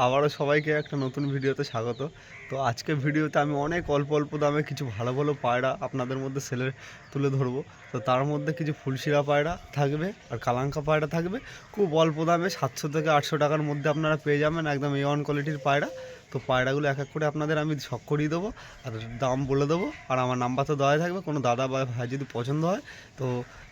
আবারও সবাইকে একটা নতুন ভিডিওতে স্বাগত। তো আজকের ভিডিওতে আমি অনেক অল্প অল্প দামে কিছু ভালো ভালো পায়রা আপনাদের মধ্যে সেলে তুলে ধরবো। তো তার মধ্যে কিছু ফুলশিরা পায়রা থাকবে আর কালাঙ্কা পায়রা থাকবে। খুব অল্প দামে 700 থেকে 800 টাকার মধ্যে আপনারা পেয়ে যাবেন একদম A1 কোয়ালিটির পায়রা। তো পায়রাগুলো এক এক করে আপনাদের আমি শখ করিয়ে দেবো আর দাম বলে দেবো। আর আমার নাম্বার তো দেওয়াই থাকবে, কোনো দাদা বা ভাই যদি পছন্দ হয় তো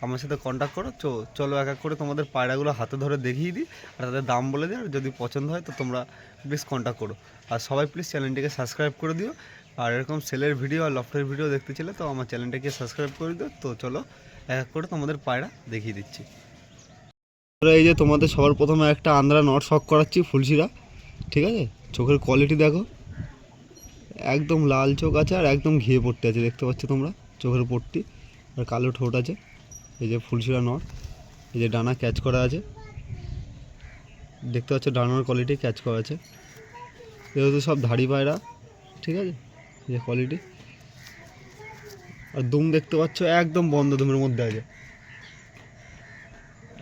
আমার সাথে কন্ট্যাক্ট করো। চলো এক এক করে তোমাদের পায়রাগুলো হাতে ধরে দেখিয়ে দিই আর তাদের দাম বলে দিই। আর যদি পছন্দ হয় তো তোমরা প্লিজ কন্ট্যাক্ট করো। আর সবাই প্লিজ চ্যানেলটিকে সাবস্ক্রাইব করে দিও। আর এরকম সেলের ভিডিও আর লফটের ভিডিও দেখতে চাইলে তো আমার চ্যানেলটাকে সাবস্ক্রাইব করে দিও। তো চলো এক এক করে তোমাদের পায়রা দেখিয়ে দিচ্ছি। এই যে তোমাদের সবার প্রথমে একটা আন্দ্রা নট শখ করাচ্ছি ফুলশিরা, ঠিক আছে? চোখের কোয়ালিটি দেখো, একদম লাল চোখ আছে আর একদম ঘিয়ে পট্টি আছে, দেখতে পাচ্ছ তোমরা চোখের পট্টি আর কালো ঠোঁট আছে। এই যে ফুলশিরা নট, এই যে ডানা ক্যাচ করা আছে, দেখতে পাচ্ছ ডানার কোয়ালিটি ক্যাচ করা আছে। যেহেতু সব ধাড়ি পায়রা, ঠিক আছে, যে কোয়ালিটি। আর দুম দেখতে পাচ্ছ একদম বন্ধ দুমের মধ্যে আছে,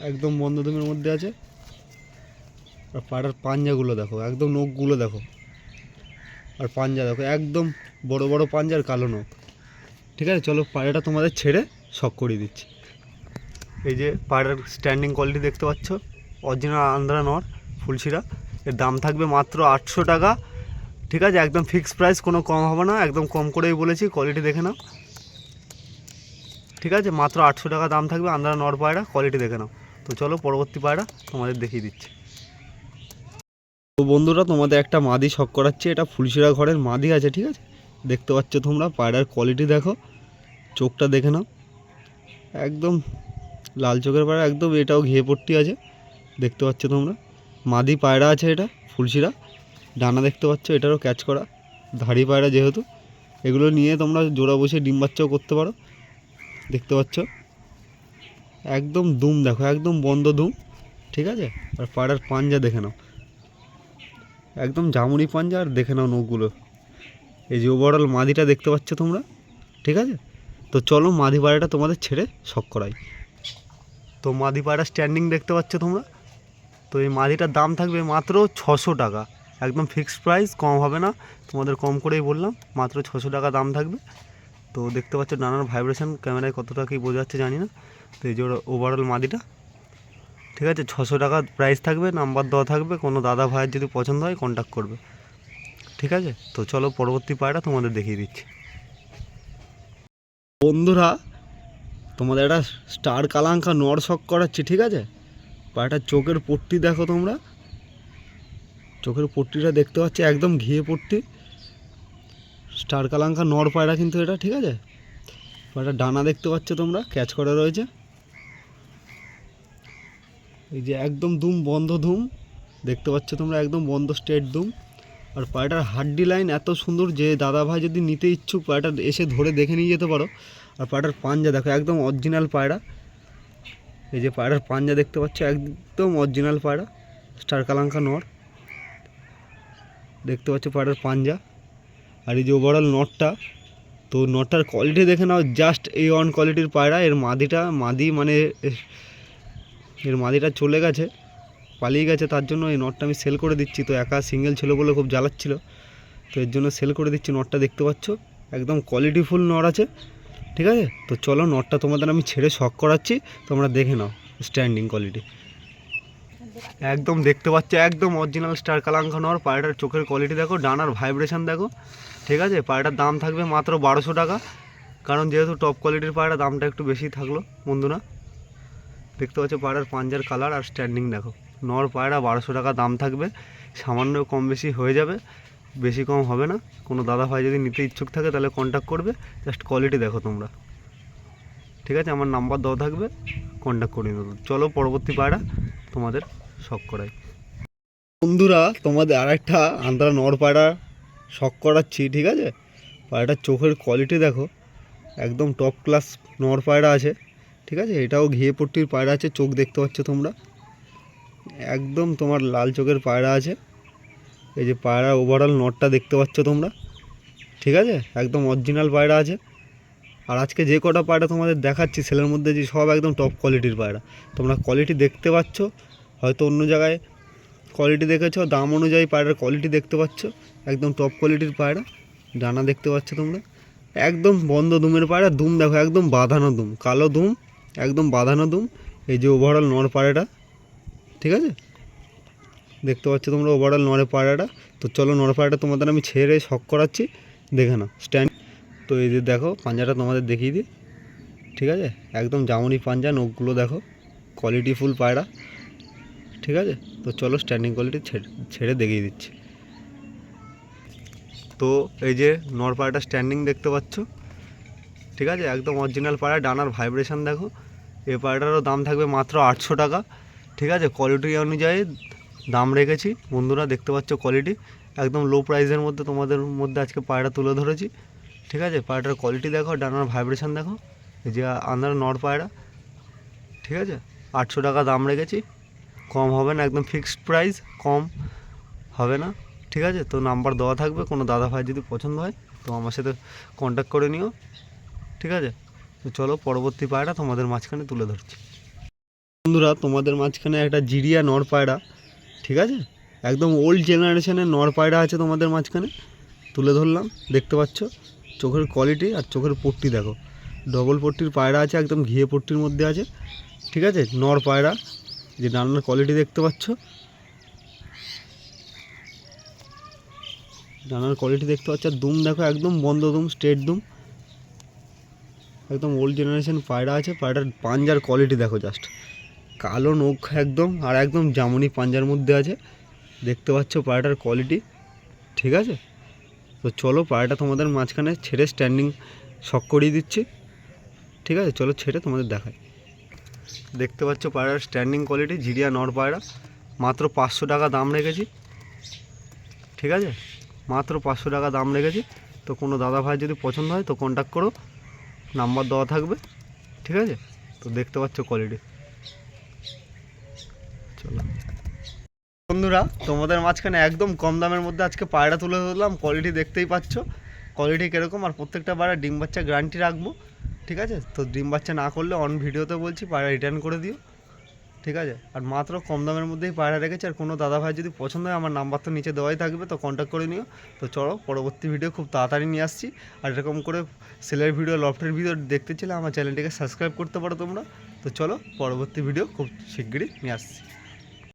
একদম বন্ধ দুমের মধ্যে আছে। আর পায়রার পাঞ্জাগুলো দেখো, একদম নখগুলো দেখো, আর পাঞ্জা দেখো একদম বড় বড় পাঞ্জা আর কালো নখ। ঠিক আছে, চলো পায়রাটা তোমাদের ছেড়ে শখ করিয়ে দিচ্ছি। এই যে পায়রার স্ট্যান্ডিং কোয়ালিটি দেখতে পাচ্ছ, অরিজিনাল আন্ধ্রা নর ফুলশিরা। এর দাম থাকবে মাত্র 800 টাকা, ঠিক আছে? একদম ফিক্সড প্রাইস, কোনো কম হবে না, একদম কম করেই বলেছি। কোয়ালিটি দেখে নাও, ঠিক আছে? মাত্র 800 টাকা দাম থাকবে আন্ধ্রা নর পায়রা, কোয়ালিটি দেখে নাও। তো চলো পরবর্তী পায়রা তোমাদের দেখিয়ে দিচ্ছি। তো বন্ধুরা, তোমাদের একটা মাদি শখ করাচ্ছি। এটা ফুলশিরা ঘরের মাদি আছে, ঠিক আছে? দেখতে পাচ্ছ তোমরা পায়রার কোয়ালিটি দেখো, চোখটা দেখে নাও, একদম লাল চোখের পায়রা, একদম এটাও ঘিয়ে পট্টি আছে, দেখতে পাচ্ছ তোমরা। মাদি পায়রা আছে এটা ফুলশিরা, ডানা দেখতে পাচ্ছ, এটারও ক্যাচ করা, ধাড়ি পায়রা যেহেতু। এগুলো নিয়ে তোমরা জোড়া বসে ডিম বাচ্চাও করতে পারো, দেখতে পাচ্ছ। একদম দুম দেখো, একদম বন্ধ দুম, ঠিক আছে? আর পায়রার পাঞ্জা দেখে নাও, একদম জামুনি পাঞ্জা, আর দেখে নাও নখগুলো। এই যে ওভারঅল মাদিটা দেখতে পাচ্ছ তোমরা, ঠিক আছে? তো চলো মাদি পায়রাটা তোমাদের ছেড়ে শখ করাই। তো মাদি পায়রা স্ট্যান্ডিং দেখতে পাচ্ছ তোমরা। তো এই মাদিটার দাম থাকবে মাত্র 600 টাকা, একদম ফিক্সড প্রাইস, কম হবে না। তোমাদের কম করেই বললাম, মাত্র 600 টাকা দাম থাকবে। তো দেখতে পাচ্ছ ডানার ভাইব্রেশন ক্যামেরায় কতটা কী বোঝা যাচ্ছে জানি না। তো এই যে ওভারঅল মাদিটা, ঠিক আছে? 600 টাকা প্রাইস থাকবে, নাম্বার দেওয়া থাকবে, কোনো দাদা ভাইয়ের যদি পছন্দ হয় কন্ট্যাক্ট করবে, ঠিক আছে? তো চলো পরবর্তী পায়রা তোমাদের দেখিয়ে দিচ্ছি। বন্ধুরা, তোমাদের একটা স্টার কালাঙ্কা নর শখ করাচ্ছি, ঠিক আছে? পায়রাটার চোখের পট্টি দেখো তোমরা, চোখের পট্টিটা দেখতে পাচ্ছি একদম ঘিয়ে পট্টি। স্টার কালাঙ্কা নর পায়রা কিন্তু এটা, ঠিক আছে? পায়রাটার ডানা দেখতে পাচ্ছ তোমরা, ক্যাচ করা রয়েছে। এই যে একদম ধুম বন্ধ ধুম দেখতে পাচ্ছ তোমরা, একদম বন্ধ স্ট্রেট ধুম। আর পায়রাটার হাড্ডি লাইন এত সুন্দর যে দাদা ভাই যদি নিতে ইচ্ছুক পায়রাটা এসে ধরে দেখে নিয়ে যেতে পারো। আর পায়রাটার পাঞ্জা দেখো, একদম অরিজিনাল পায়রা। এই যে পায়রার পাঞ্জা দেখতে পাচ্ছ, একদম অরিজিনাল পায়রা, স্টার কালাঙ্কা নর, দেখতে পাচ্ছ পায়রার পাঞ্জা। আর এই যে ওভারঅল নটটা, তো নটটার কোয়ালিটি দেখে নাও, জাস্ট A1 কোয়ালিটির পায়রা। এর মাদি মানে এর মাদিটা চলে গেছে, পালিয়ে গেছে, তার জন্য এই নটটা আমি সেল করে দিচ্ছি। তো একা সিঙ্গেল ছিল বলে খুব জ্বালাচ্ছিল, তো এর জন্য সেল করে দিচ্ছি। নটটা দেখতে পাচ্ছ একদম কোয়ালিটিফুল নর আছে, ঠিক আছে? তো চলো নটটা তোমাদের আমি ছেড়ে শখ করাচ্ছি, তোমরা দেখে নাও স্ট্যান্ডিং কোয়ালিটি। একদম দেখতে পাচ্ছ একদম অরিজিনাল স্টার কালাঙ্কা নর। পায়রাটার চোখের কোয়ালিটি দেখো, ডানার ভাইব্রেশন দেখো, ঠিক আছে? পায়রাটার দাম থাকবে মাত্র 1200 টাকা, কারণ যেহেতু টপ কোয়ালিটির পায়রা দামটা একটু বেশি থাকলো বন্ধুরা। দেখতে পাচ্ছ পায়রার পাঞ্জার কালার আর স্ট্যান্ডিং দেখো। নর পায়রা 1200 টাকা দাম থাকবে, সামান্য কম বেশি হয়ে যাবে, বেশি কম হবে না। কোনো দাদা ভাই যদি নিতে ইচ্ছুক থাকে তাহলে কন্ট্যাক্ট করবে, জাস্ট কোয়ালিটি দেখো তোমরা, ঠিক আছে? আমার নাম্বার দেওয়া থাকবে, কন্ট্যাক্ট করে নেবে। চলো পরবর্তী পায়রা তোমাদের শখ করাই। বন্ধুরা, তোমাদের আরেকটা আন্ধ্রা নর পায়রা শখ করাচ্ছি, ঠিক আছে? পায়রাটার চোখের কোয়ালিটি দেখো, একদম টপ ক্লাস নর পায়রা আছে, ঠিক আছে? এটাও ঘিয়ে পট্টির পায়রা আছে, চোখ দেখতে পাচ্ছ তোমরা, একদম তোমার লাল চোখের পায়রা আছে। এই যে পায়রা ওভারঅল নটটা দেখতে পাচ্ছ তোমরা, ঠিক আছে? একদম অরিজিনাল পায়রা আছে। আর আজকে যে কটা পায়রা তোমাদের দেখাচ্ছি সেলের মধ্যে, যে সব একদম টপ কোয়ালিটির পায়রা। তোমরা কোয়ালিটি দেখতে পাচ্ছ, হয়তো অন্য জায়গায় কোয়ালিটি দেখেছো, দাম অনুযায়ী পায়রার কোয়ালিটি দেখতে পাচ্ছ, একদম টপ কোয়ালিটির পায়রা। ডানা দেখতে পাচ্ছ তোমরা, একদম বন্ধ দুমের পায়রা। দুম দেখো একদম বাঁধানো দুম, কালো দুম, একদম বাঁধানো দুম। এই যে ওভারঅল নর পায়রাটা, ঠিক আছে, দেখতে পাচ্ছ তোমরা ওভারঅল নরের পায়রাটা। তো চলো নর পায়রাটা তোমাদের আমি ছেড়ে শখ করাচ্ছি, দেখে নাও স্ট্যান্ড। তো এই যে দেখো পাঞ্জাটা তোমাদের দেখিয়ে দিই, ঠিক আছে, একদম জামুনি পাঞ্জা, নখগুলো দেখো, কোয়ালিটি ফুল পায়রা, ঠিক আছে। তো চলো স্ট্যান্ডিং কোয়ালিটি ছেড়ে দেখিয়ে দিচ্ছি। তো এই যে নর পায়রাটা স্ট্যান্ডিং দেখতে পাচ্ছ, ঠিক আছে, একদম অরিজিনাল পায়রা। ডানার ভাইব্রেশন দেখো। এই পায়রাটারও দাম থাকবে মাত্র 800 টাকা, ঠিক আছে। কোয়ালিটি অনুযায়ী দাম রেখেছি বন্ধুরা, দেখতে পাচ্ছ কোয়ালিটি একদম লো প্রাইসের মধ্যে তোমাদের মধ্যে আজকে পায়রা তুলে ধরেছি, ঠিক আছে। পায়রাটার কোয়ালিটি দেখো, ডানার ভাইব্রেশন দেখো। এই যে আন্দার নর পায়রা, ঠিক আছে, 800 টাকা দাম রেখেছি, কম হবে না, একদম ফিক্সড প্রাইস, কম হবে না, ঠিক আছে। তো নাম্বার দেওয়া থাকবে, কোনো দাদা ভাই যদি পছন্দ হয় তো আমার সাথে কন্ট্যাক্ট করে নিও, ঠিক আছে। তো চলো পরবর্তী পায়রা তোমাদের মাঝখানে তুলে ধরছি বন্ধুরা। তোমাদের মাঝখানে একটা জিরিয়া নর পায়রা, ঠিক আছে, একদম ওল্ড জেনারেশনের নর পায়রা আছে তোমাদের মাঝখানে তুলে ধরলাম। দেখতে পাচ্ছ চোখের কোয়ালিটি আর চোখের পট্টি দেখো, ডবল পট্টির পায়রা আছে, একদম ঘিয়ে পট্টির মধ্যে আছে, ঠিক আছে। নর পায়রা, যে ডানার কোয়ালিটি দেখতে পাচ্ছ, ডানার কোয়ালিটি দেখতে পাচ্ছ। আর দুম দেখো একদম বন্ধ দুম, স্ট্রেট দুম, একদম ওল্ড জেনারেশন পায়রা আছে। পায়রার পাঞ্জার কোয়ালিটি দেখো, জাস্ট কালো নখ একদম, আর একদম জামুনি পাঞ্জার মধ্যে আছে, দেখতে পাচ্ছ পায়রাটার কোয়ালিটি, ঠিক আছে। তো চলো পায়রাটা তোমাদের মাঝখানে ছেড়ে স্ট্যান্ডিং শক করিয়ে দিচ্ছি, ঠিক আছে। চলো ছেড়ে তোমাদের দেখাই। দেখতে পাচ্ছ পায়রার স্ট্যান্ডিং কোয়ালিটি, জিরিয়া নর পায়রা, মাত্র 500 টাকা দাম রেখেছি, ঠিক আছে, মাত্র 500 টাকা দাম রেখেছি। তো কোনো দাদা ভাই যদি পছন্দ হয় তো কন্ট্যাক্ট করো, নাম্বার দেওয়া থাকবে, ঠিক আছে। তো দেখতে পাচ্ছ কোয়ালিটি। চলো বন্ধুরা, তোমাদের মাঝখানে একদম কম দামের মধ্যে আজকে পায়রা তুলে ধরলাম। কোয়ালিটি দেখতেই পাচ্ছ, কোয়ালিটি কীরকম। আর প্রত্যেকটা পায়রা ডিম বাচ্চা গ্যারান্টি রাখবো, ঠিক আছে। তো ডিম বাচ্চা না করলে অন ভিডিওতে বলছি পায়রা রিটার্ন করে দিও, ঠিক আছে। আর মাত্র কম দামের মধ্যেই পায়রা রেখেছে। আর কোনো দাদা ভাই যদি পছন্দ হয় আমার নাম্বার তো নিচে দেওয়াই থাকবে, তো কন্ট্যাক্ট করে নিও। তো চলো পরবর্তী ভিডিও খুব তাড়াতাড়ি নিয়ে আসছি। আর এরকম করে সেলের ভিডিও, লফটের ভিডিও দেখতে চাইলে আমার চ্যানেলটিকে সাবস্ক্রাইব করতে পারো তোমরা। তো চলো পরবর্তী ভিডিও খুব শিগগিরই নিয়ে আসছি।